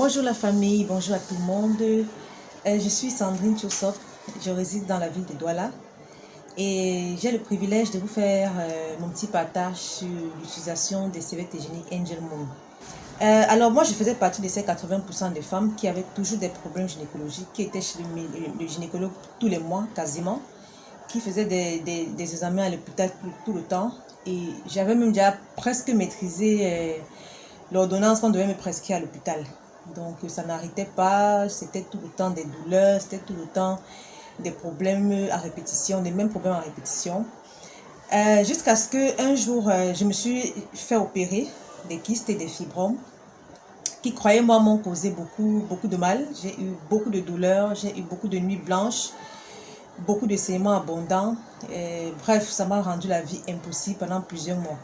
Bonjour la famille, bonjour à tout le monde. Je suis Sandrine Tchoussop, je réside dans la ville de Douala et j'ai le privilège de vous faire mon petit partage sur l'utilisation des serviettes hygiéniques Angel Moon. Alors moi je faisais partie de ces 80% de femmes qui avaient toujours des problèmes gynécologiques, qui étaient chez le gynécologue tous les mois quasiment, qui faisaient des examens à l'hôpital tout le temps et j'avais même déjà presque maîtrisé l'ordonnance qu'on devait me prescrire à l'hôpital. Donc ça n'arrêtait pas, c'était tout le temps des douleurs, c'était tout le temps des problèmes à répétition, des mêmes problèmes à répétition. Jusqu'à ce qu'un jour, je me suis fait opérer des kystes et des fibromes qui, croyez-moi, m'ont causé beaucoup de mal. J'ai eu beaucoup de douleurs, j'ai eu beaucoup de nuits blanches, beaucoup de saignements abondants. Bref, ça m'a rendu la vie impossible pendant plusieurs mois.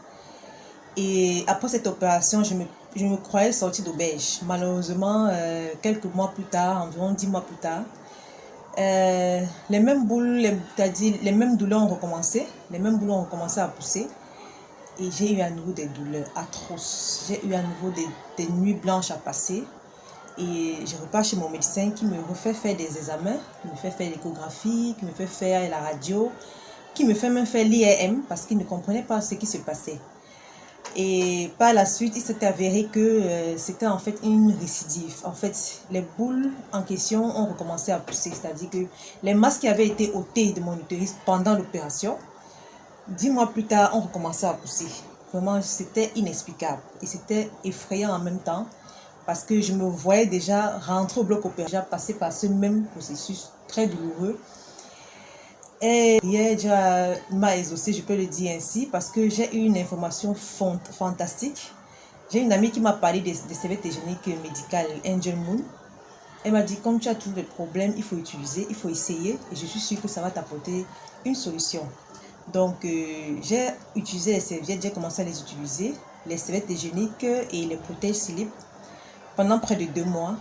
Et après cette opération, je me croyais sortie d'auberge. Malheureusement, quelques mois plus tard, environ 10 mois plus tard, les mêmes boules, c'est-à-dire les mêmes douleurs ont recommencé. Les mêmes boulons ont commencé à pousser. Et j'ai eu à nouveau des douleurs atroces. J'ai eu à nouveau des nuits blanches à passer. Et je repars chez mon médecin qui me refait faire des examens, qui me fait faire l'échographie, qui me fait faire la radio, qui me fait même faire l'IRM parce qu'il ne comprenait pas ce qui se passait. Et par la suite, il s'est avéré que c'était en fait une récidive. En fait, les boules en question ont recommencé à pousser. C'est-à-dire que les masses qui avaient été ôtées de mon utérus pendant l'opération, 10 mois plus tard, ont recommencé à pousser. Vraiment, c'était inexplicable. Et c'était effrayant en même temps. Parce que je me voyais déjà rentrer au bloc opératoire, déjà passer par ce même processus très douloureux. Et hier, m'a exaucé, je peux le dire ainsi, parce que j'ai eu une information fantastique. J'ai une amie qui m'a parlé des serviettes hygiéniques médicales Angel Moon. Elle m'a dit, comme tu as toujours des problèmes, il faut utiliser, il faut essayer. Et je suis sûre que ça va t'apporter une solution. Donc, j'ai utilisé les serviettes, j'ai commencé à les utiliser, les serviettes hygiéniques et les protèges slip pendant près de 2 mois.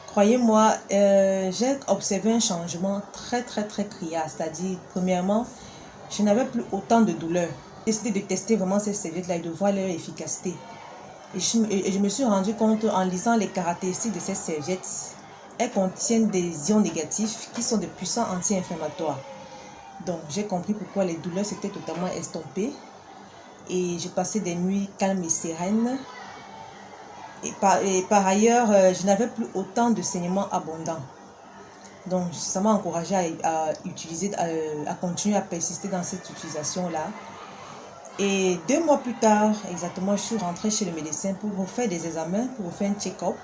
Croyez-moi, j'ai observé un changement très criard. C'est-à-dire, premièrement, je n'avais plus autant de douleur. J'ai décidé de tester vraiment ces serviettes-là et de voir leur efficacité. Et je me suis rendu compte en lisant les caractéristiques de ces serviettes, elles contiennent des ions négatifs qui sont de puissants anti-inflammatoires. Donc, j'ai compris pourquoi les douleurs s'étaient totalement estompées. Et j'ai passé des nuits calmes et sereines. Et par ailleurs, je n'avais plus autant de saignements abondants. Donc, ça m'a encouragé à utiliser, à continuer à persister dans cette utilisation-là. Et 2 mois plus tard, exactement, je suis rentrée chez le médecin pour refaire des examens, pour refaire un check-up.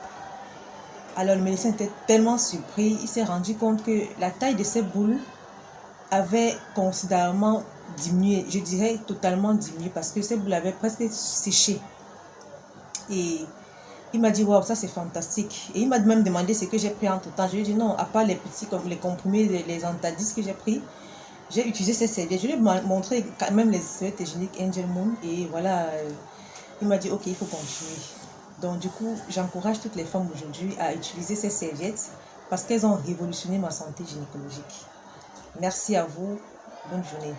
Alors, le médecin était tellement surpris, il s'est rendu compte que la taille de ces boules avait considérablement diminué. Je dirais totalement diminué parce que ces boules avaient presque séché. Et il m'a dit, waouh, ça c'est fantastique. Et il m'a même demandé ce que j'ai pris entre temps. Je lui ai dit non, à part les petits, comme les comprimés, les Antadis que j'ai pris, j'ai utilisé ces serviettes. Je lui ai montré quand même les serviettes hygiéniques Angel Moon. Et voilà, il m'a dit, ok, il faut continuer. Donc du coup, j'encourage toutes les femmes aujourd'hui à utiliser ces serviettes parce qu'elles ont révolutionné ma santé gynécologique. Merci à vous. Bonne journée.